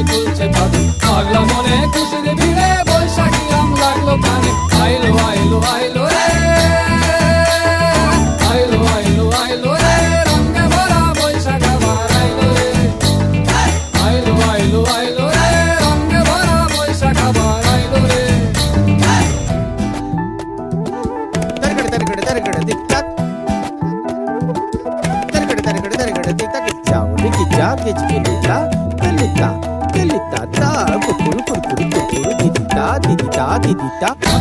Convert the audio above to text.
খুলছে ভাবে পাগলা মনে খুশির ভিড়ে বৈশাখী আম লাগলো কানে আইলো আইলো আইলো রে আইলো আইলো আইলো রে রঙে ভরা বৈশাখ আবার আইলো রে আইলো আইলো আইলো রে রঙে ভরা বৈশাখ আবার আইলো রে Targada targada targada tik tak. Targada targada targada tik tak. Ciao, diki ciao, kichi kelita, kelita, kelita ta, kukuru kukuru kukuru, didi ta, didi ta, didi ta.